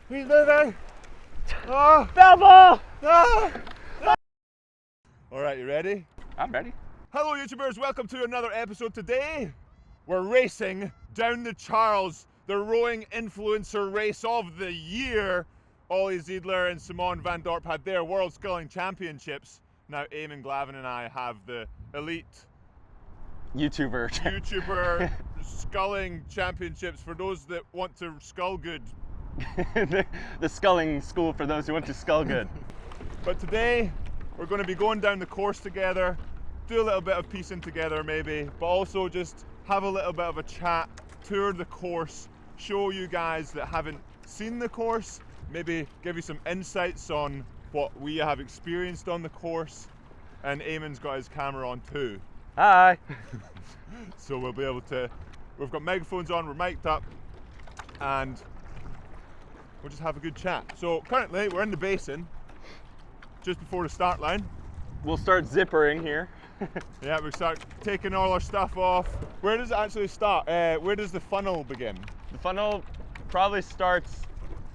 He's moving. Oh. Bell. Ah. All right, you ready? I'm ready. Hello YouTubers, welcome to another episode. Today we're racing down the Charles, the rowing influencer race of the year. Ollie Ziedler and Simone van Dorp had their World Sculling Championships. Now Eamon, Glavin and I have the elite YouTuber sculling championships for those that want to scull good. the sculling school for those who want to scull good. But today we're going to be going down the course together, do a little bit of piecing together maybe, but also just have a little bit of a chat, tour the course, show you guys that haven't seen the course, maybe give you some insights on what we have experienced on the course. And Eamon's got his camera on too. Hi. So we'll be able to, we've got megaphones on, we're mic'd up, and we'll just have a good chat. So currently we're in the basin, just before the start line. We'll start zippering here. Yeah, we start taking all our stuff off. Where does it actually start? Where does the funnel begin? The funnel probably starts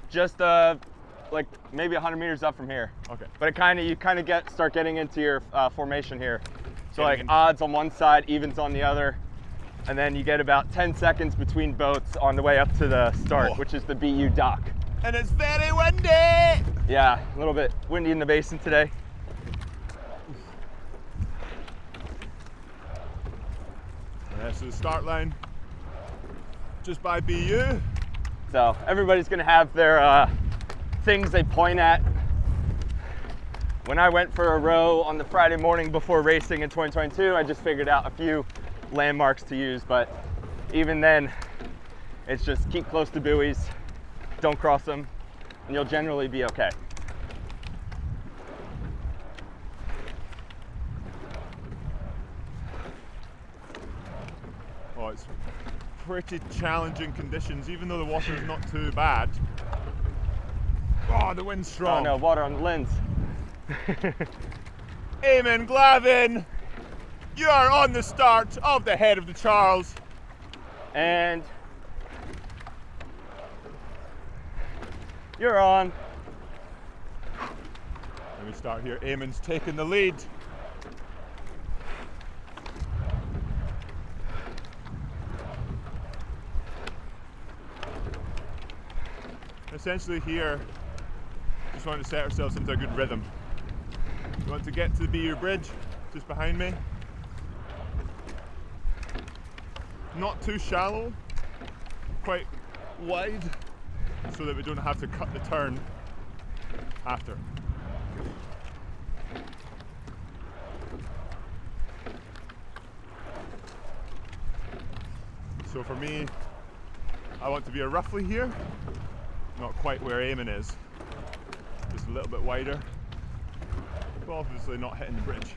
just like maybe 100 meters up from here. Okay. But you kind of start getting into your formation here. So Getting like odds on one side, evens on the other, and then you get about 10 seconds between boats on the way up to the start, which is the BU dock. And it's very windy! Yeah, a little bit windy in the basin today. Yeah, so the start line, just by BU. So everybody's gonna have their things they point at. When I went for a row on the Friday morning before racing in 2022, I just figured out a few landmarks to use, but even then, it's just keep close to buoys, don't cross them, and you'll generally be okay. Oh, it's pretty challenging conditions, even though the water is not too bad. Oh, the wind's strong. Oh no, water on the lens. Eamon, Glavin, you are on the start of the head of the Charles. And you're on. Let me start here. Eamon's taking the lead. Essentially here, just want to set ourselves into a good rhythm. We want to get to the BU bridge, just behind me. Not too shallow, quite wide, so that we don't have to cut the turn after. So for me, I want to be roughly here, not quite where Eamon is, just a little bit wider, but obviously not hitting the bridge.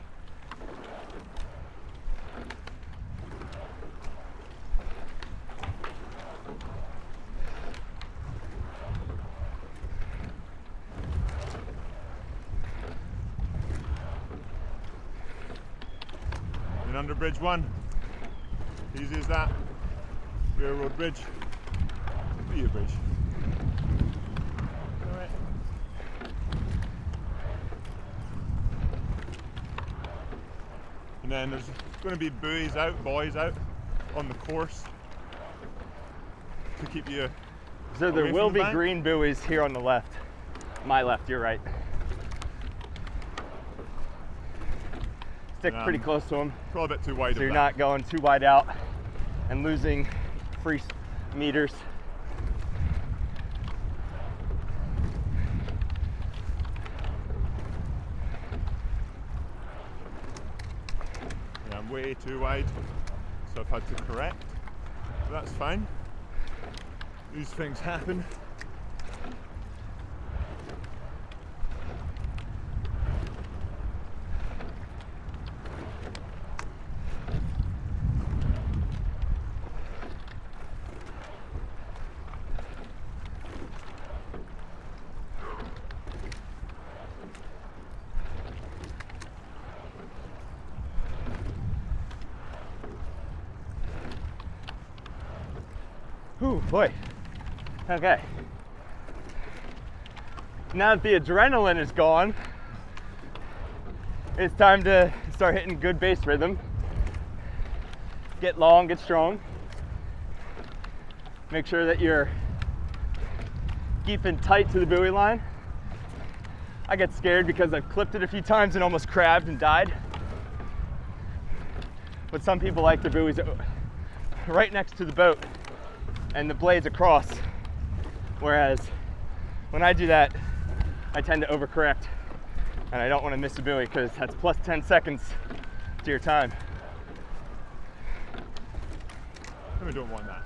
And under bridge one, easy as that, railroad bridge, BU bridge. And then there's going to be buoys out, buoys out on the course to keep you. So there will be green buoys here on the left. My left, your right. Stick pretty close to them. Probably a bit too wide. So you're not going too wide out and losing free meters. Way too wide, so I've had to correct, but that's fine. These things happen. Ooh, boy. Okay. Now that the adrenaline is gone, it's time to start hitting good base rhythm. Get long, get strong. Make sure that you're keeping tight to the buoy line. I get scared because I've clipped it a few times and almost crabbed and died. But some people like their buoys right next to the boat and the blades across. Whereas when I do that, I tend to overcorrect and I don't want to miss a buoy because that's plus 10 seconds to your time. And we don't want that.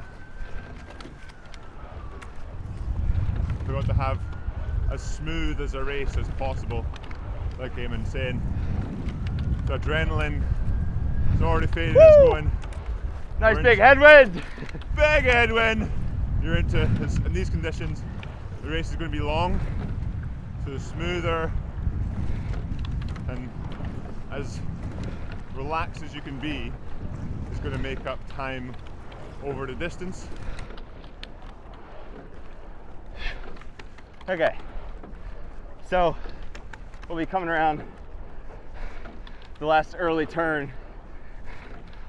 We want to have as smooth as a race as possible, like Eamon's saying. The adrenaline is already faded, it's going. Nice big headwind! Big headwind! You're into this, in these conditions, the race is going to be long, so the smoother and as relaxed as you can be is going to make up time over the distance. Okay, so we'll be coming around the last early turn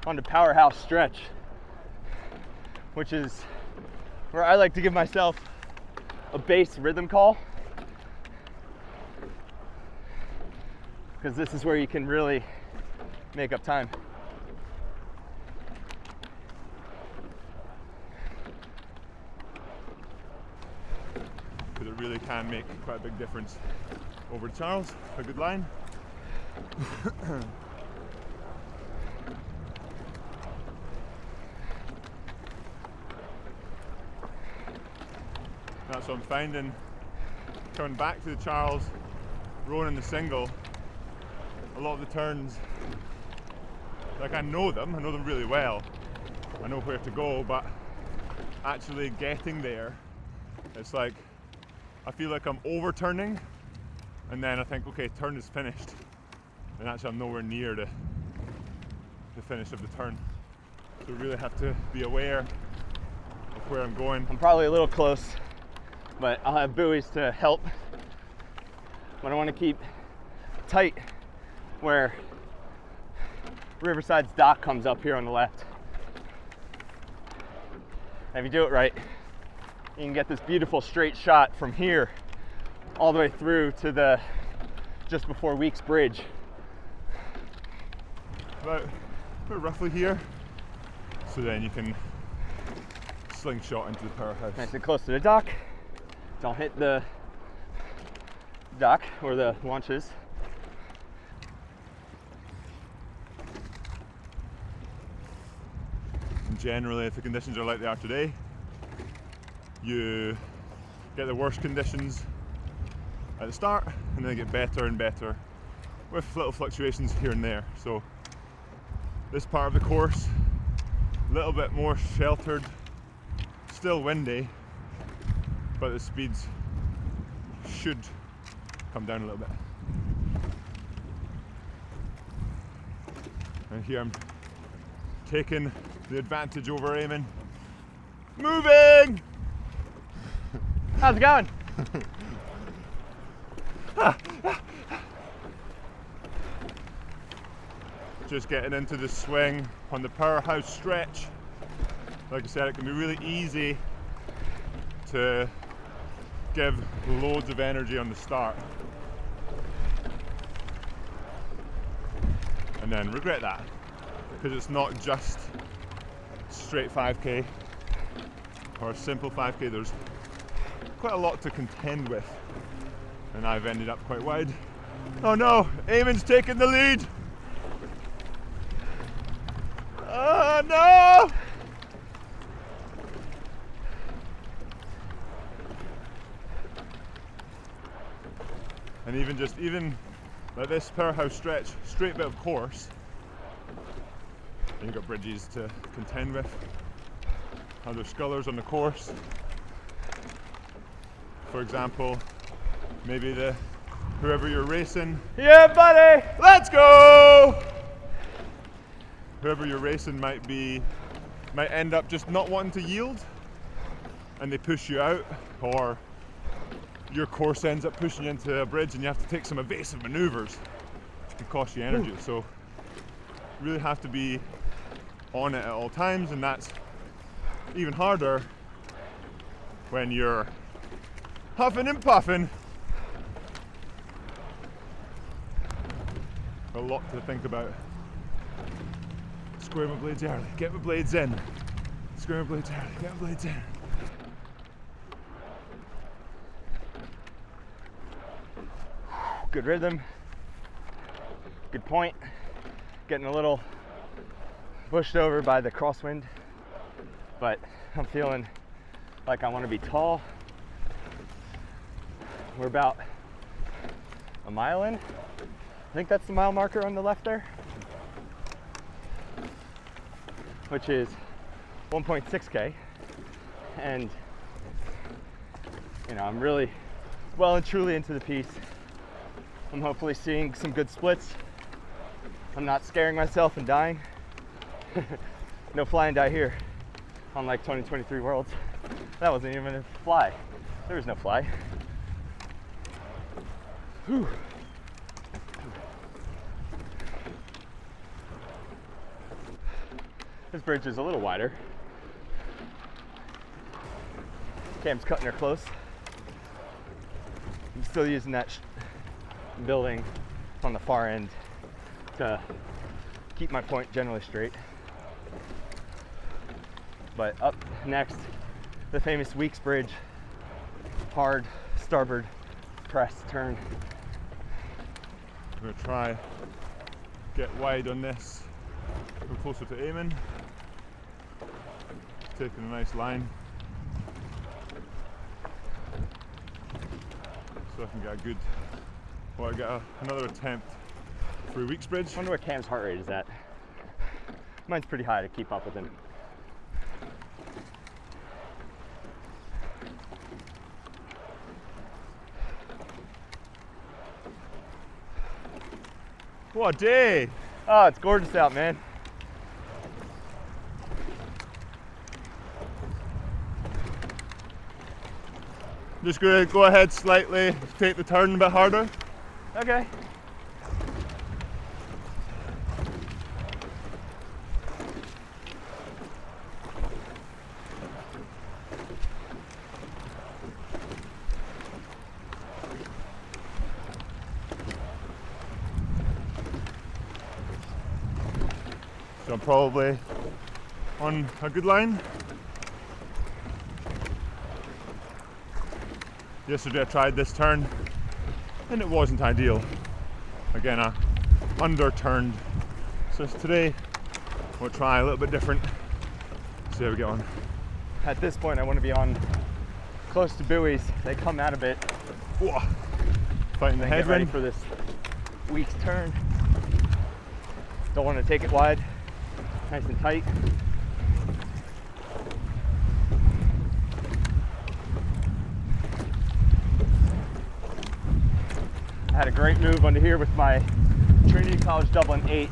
on the powerhouse stretch, which is where I like to give myself a base rhythm call, because this is where you can really make up time. Because it really can make quite a big difference. Over to Charles, a good line. That's what I'm finding. Coming back to the Charles, rowing in the single, a lot of the turns, like I know them really well. I know where to go, but actually getting there, it's like, I feel like I'm overturning, and then I think, okay, turn is finished. And actually I'm nowhere near the finish of the turn. So really have to be aware of where I'm going. I'm probably a little close, but I'll have buoys to help. But I want to keep tight where Riverside's dock comes up here on the left. And if you do it right, you can get this beautiful straight shot from here all the way through to the just before Weeks Bridge. About roughly here. So then you can slingshot into the powerhouse. Nice and close to the dock. Don't hit the dock or the launches. And generally, if the conditions are like they are today, you get the worst conditions at the start and then get better and better with little fluctuations here and there. So this part of the course, a little bit more sheltered, still windy, but the speeds should come down a little bit. And here I'm taking the advantage over Eamon. Moving! How's it going? Just getting into the swing on the powerhouse stretch. Like I said, it can be really easy to give loads of energy on the start and then regret that, because it's not just straight 5k or a simple 5k. There's quite a lot to contend with, and I've ended up quite wide. Oh no, Eamon's taking the lead. Oh no! And even like this powerhouse stretch, straight bit of course, and you've got bridges to contend with, other scullers on the course. For example, maybe whoever you're racing. Yeah, buddy! Let's go! Whoever you're racing might end up just not wanting to yield, and they push you out, or your course ends up pushing you into a bridge and you have to take some evasive maneuvers. It costs you energy. So you really have to be on it at all times, and that's even harder when you're huffing and puffing. A lot to think about. Square my blades early, get my blades in. Square my blades early, get my blades in. Good rhythm, good point. Getting a little pushed over by the crosswind, but I'm feeling like I want to be tall. We're about a mile in. I think that's the mile marker on the left there, which is 1.6K. And you know, I'm really well and truly into the piece. I'm hopefully seeing some good splits. I'm not scaring myself and dying. No fly and die here, unlike 2023 Worlds. That wasn't even a fly. There was no fly. Whew. This bridge is a little wider. Cam's cutting her close. I'm still using that building on the far end to keep my point generally straight. But up next, the famous Weeks Bridge, hard starboard press turn. I'm gonna try get wide on this, go closer to Eamon, taking a nice line so I can get a good, well, I get another attempt through Weeks Bridge. I wonder what Cam's heart rate is at. Mine's pretty high to keep up with him. What a day! Oh, it's gorgeous out, man. Just gonna go ahead slightly, take the turn a bit harder. Okay. So I'm probably on a good line. Yesterday I tried this turn and it wasn't ideal. Again, I underturned. So today we'll try a little bit different. See how we get on. At this point I want to be on close to buoys. They come out a bit. Whoa. Fighting the Get ready headwind. for this Weeks turn. Don't want to take it wide. Nice and tight. I had a great move under here with my Trinity College Dublin 8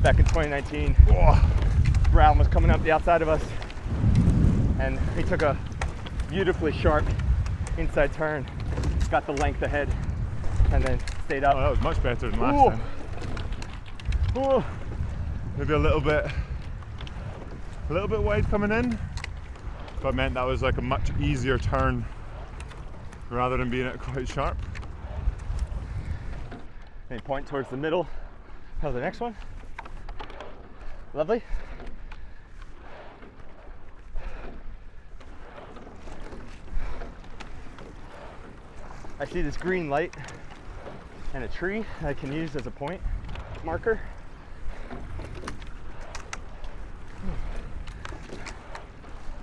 back in 2019. Whoa. Brown was coming up the outside of us, and he took a beautifully sharp inside turn, got the length ahead, and then stayed up. Oh, that was much better than last time. Ooh. Maybe a little bit wide coming in, but meant that was like a much easier turn rather than being quite sharp. And point towards the middle of the next one. Lovely. I see this green light and a tree I can use as a point marker.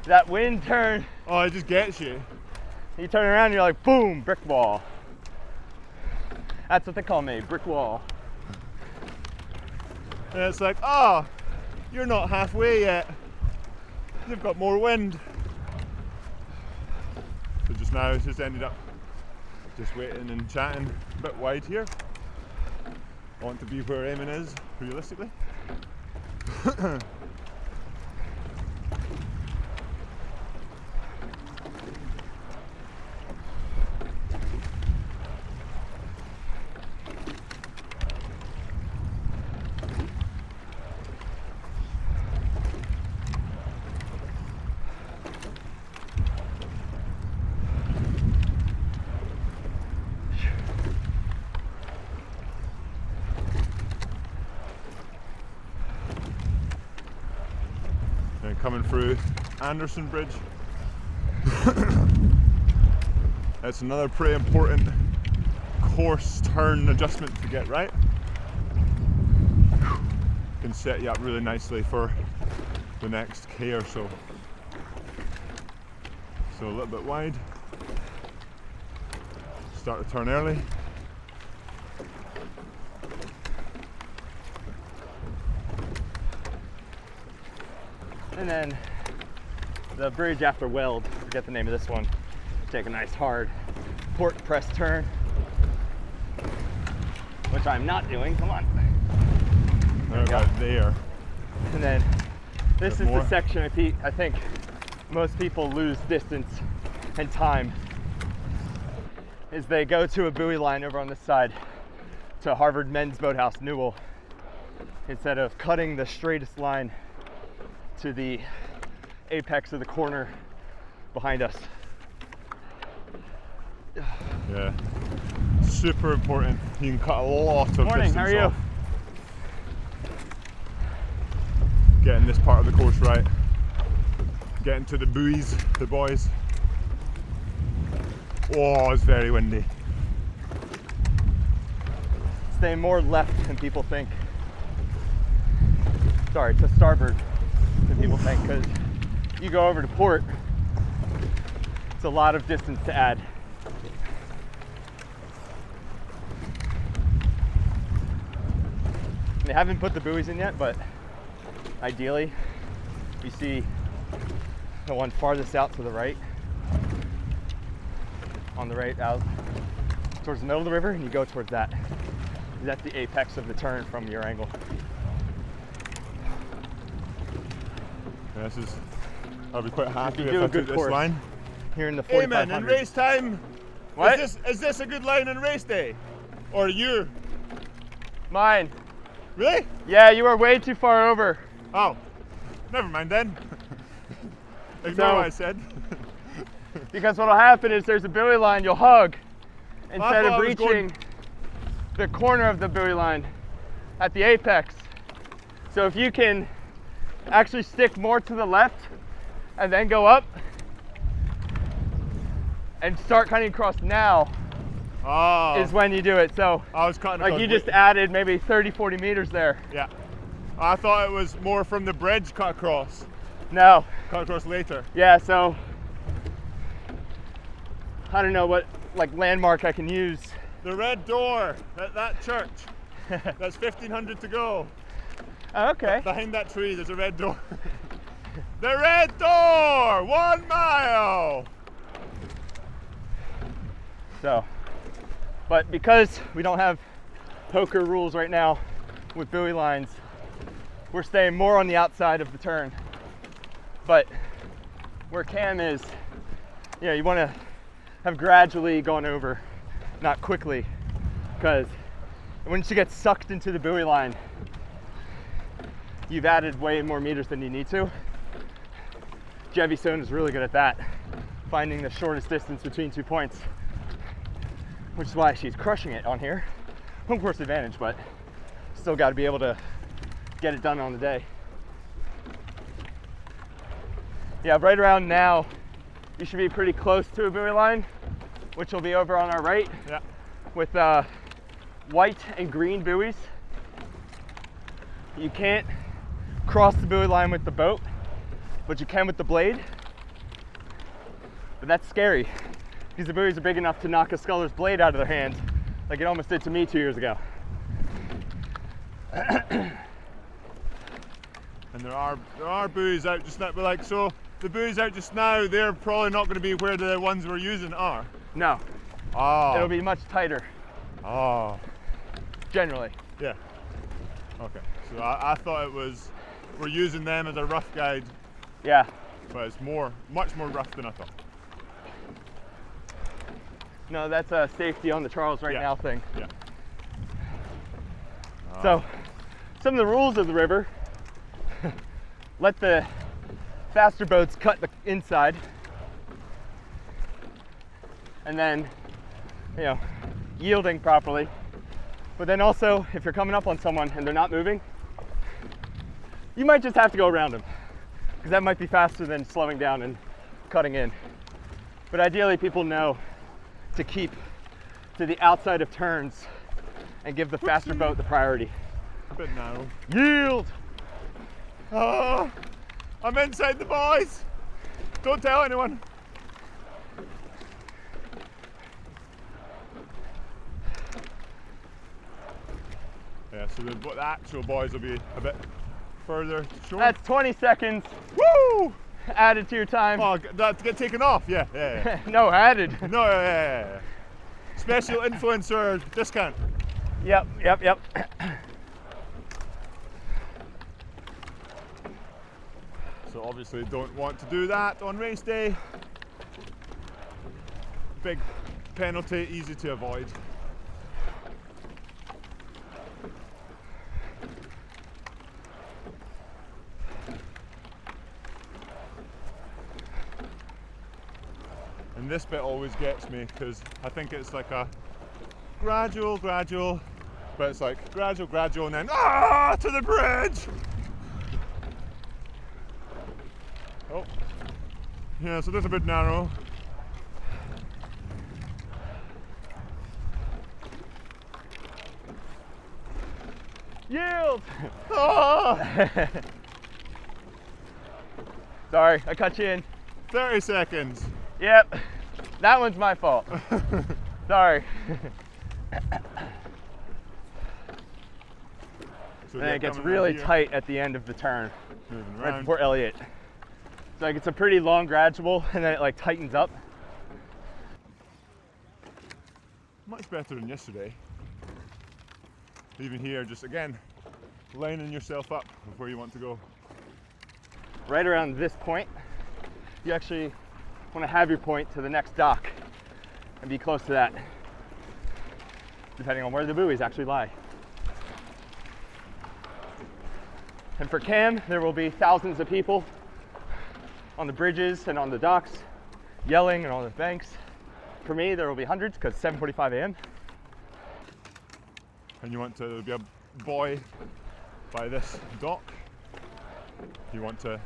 That wind turn, Oh, it just gets you. you turn around and you're like, boom, brick wall. That's what they call me, brick wall. And it's like, oh, you're not halfway yet. You've got more wind. So just now it's just ended up just waiting and chatting a bit wide here. I want to be where Eamon is, realistically. coming through Anderson Bridge. That's another pretty important course turn adjustment to get right. Can set you up really nicely for the next K or so. So a little bit wide. Start to turn early. And then the bridge after Weld, forget the name of this one. Take a nice hard port press turn, which I'm not doing, come on. Right there. And then this is more. the section I think most people lose distance and time, is they go to a buoy line over on this side to Harvard Men's Boathouse, Newell, instead of cutting the straightest line to the apex of the corner behind us. Yeah, super important. You can cut a lot of Morning, distance how are you? off. Getting this part of the course right. Getting to the buoys, the boys. Oh, it's very windy. Stay more left than people think. Sorry, to starboard than people think, because you go over to port, it's a lot of distance to add. They haven't put the buoys in yet, but ideally, you see the one farthest out to the right, on the right out towards the middle of the river, and you go towards that. That's the apex of the turn from your angle. Yeah, this is, I'll be quite happy You if do I a good took this course line. here in the Eamon, 4500. in race time, What? is this a good line in race day? Or you? Mine. Really? Yeah, you are way too far over. Oh, never mind then. Ignore So- what I said. Because what'll happen is there's a buoy line you'll hug instead thought of I was going- reaching the corner of the buoy line at the apex. So if you can actually stick more to the left and then go up and start cutting across now Oh, is when you do it. So I was cutting like across you just way- added maybe 30, 40 meters there. Yeah. I thought it was more from the bridge cut across. No, Cut across later. yeah, so I don't know what like landmark I can use. The red door at that church. That's 1500 to go. Oh, okay. Behind that tree, there's a red door. The red door! 1 mile! So, but because we don't have poker rules right now with buoy lines, we're staying more on the outside of the turn. But where Cam is, you know, you want to have gradually gone over, not quickly, because once you get sucked into the buoy line, you've added way more meters than you need to. Jevystone is really good at that, finding the shortest distance between 2 points, which is why she's crushing it on here. Home course advantage, but still got to be able to get it done on the day. Yeah, right around now, you should be pretty close to a buoy line, which will be over on our right. Yeah. With white and green buoys. You can't cross the buoy line with the boat, but you can with the blade. But that's scary, because the buoys are big enough to knock a sculler's blade out of their hand, like it almost did to me 2 years ago. And there are buoys out just now, but like, so the buoys out just now, they're probably not going to be where the ones we're using are. No, Oh. it'll be much tighter, Oh. generally. Yeah. Okay. So I thought it was, we're using them as a rough guide, Yeah, but it's much more rough than I thought. no, that's a safety on the Charles right Yeah. now thing. Yeah. So, some of the rules of the river, let the faster boats cut the inside, and then, you know, yielding properly. But then also, if you're coming up on someone and they're not moving, you might just have to go around them. because that might be faster than slowing down and cutting in. But ideally, people know to keep to the outside of turns and give the faster boat the priority. A bit narrow. Yield! Oh, I'm inside the boys. Don't tell anyone. Yeah, so the actual boys will be a bit further short. That's 20 seconds. Woo! Added to your time. Oh, that to get taken off. Yeah, yeah. No, added. No, yeah. Special influencer discount. Yep. So obviously don't want to do that on race day. Big penalty, easy to avoid. And this bit always gets me because I think it's like a gradual, but it's like gradual, and then to the bridge. Oh, yeah, so this is a bit narrow. Yield! Oh, Sorry, I cut you in. 30 seconds. Yep, that one's my fault. Sorry. So And yeah, it gets coming really right here, tight at the end of the turn, moving right around. before Elliott. So like it's a pretty long gradual, and then it like tightens up. Much better than yesterday. Even here, just again, lining yourself up of where you want to go. Right around this point, you actually want to have your point to the next dock and be close to that, depending on where the buoys actually lie. And for Cam, there will be thousands of people on the bridges and on the docks, yelling and on the banks. For me, there will be hundreds because it's 7:45 a.m. And you want to be a boy by this dock. You want to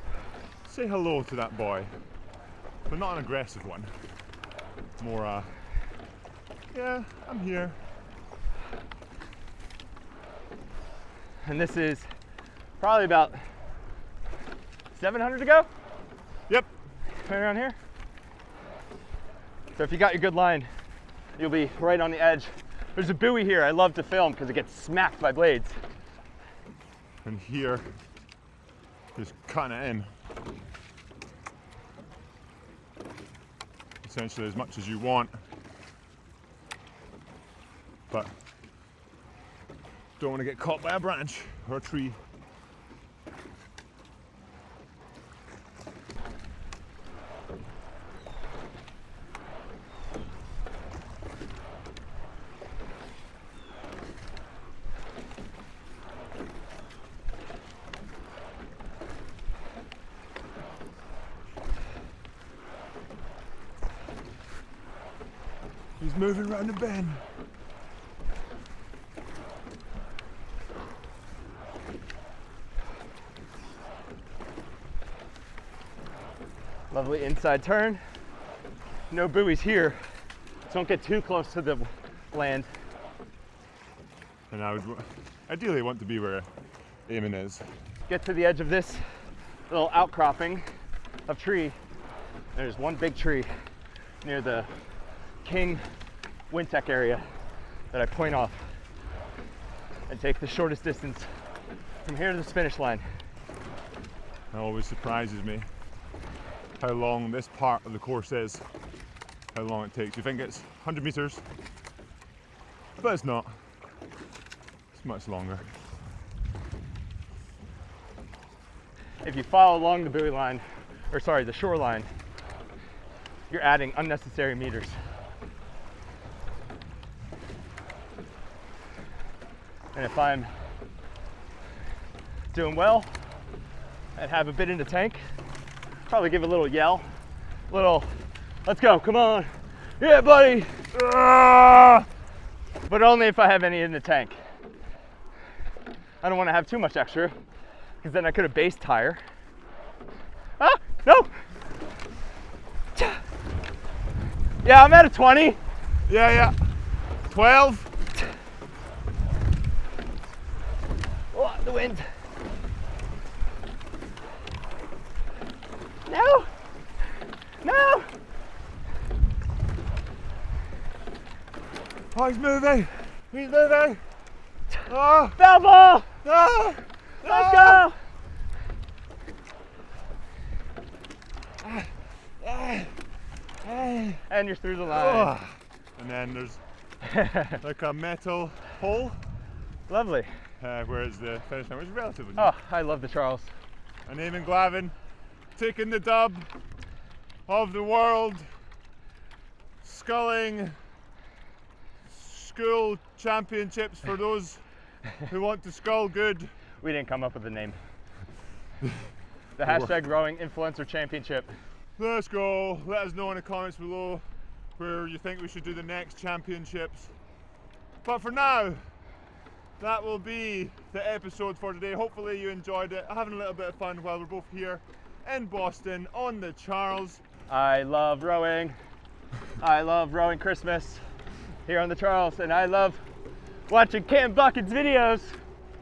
say hello to that boy, but not an aggressive one. More, yeah, I'm here. And this is probably about 700 to go, Yep. right around here. So if you got your good line, you'll be right on the edge. There's a buoy here I love to film because it gets smacked by blades. And here, just cutting it in. Essentially as much as you want. But don't want to get caught by a branch or a tree. He's moving around the bend. Lovely inside turn. No buoys here, so don't get too close to the land. And I would ideally want to be where Eamon is. Get to the edge of this little outcropping of tree. There's one big tree near the King Wintec area that I point off and take the shortest distance from here to the finish line. It always surprises me how long this part of the course is, how long it takes. You think it's 100 meters, but it's not. It's much longer. If you follow along the buoy line, or sorry, the shoreline, you're adding unnecessary meters. And if I'm doing well and have a bit in the tank, probably give a little yell, little, let's go, come on, yeah, buddy, but only if I have any in the tank. I don't want to have too much extra, because then I could have base tire, Ah, no. Yeah, I'm at a 20. Yeah. 12. Oh, the wind. No. No. Oh, he's moving. He's moving. Oh, Bell ball. no. Let's go. And you're through the line. Oh. And then there's like a metal hole Lovely. where it's the finish line, which is relatively new. Oh, I love the Charles. And Eamon Glavin taking the dub of the world sculling school championships for those who want to skull good. We didn't come up with the name. The hashtag Rowing Influencer Championship. Let's go. Let us know in the comments below where you think we should do the next championships. But for now, that will be the episode for today. Hopefully you enjoyed it. Having a little bit of fun while we're both here in Boston on the Charles. I love rowing. I love rowing Christmas here on the Charles, and I love watching Cam Buchan's videos.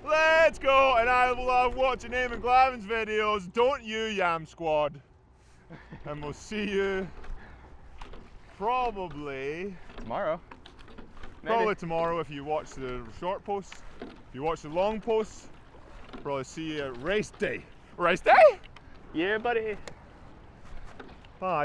Let's go, and I love watching Eamon Glavin's videos. Don't you, Yam Squad? And we'll see you probably Tomorrow. Maybe. Probably tomorrow if you watch the short posts. If you watch the long posts, probably see you at race day. Race day? Yeah, buddy. Bye.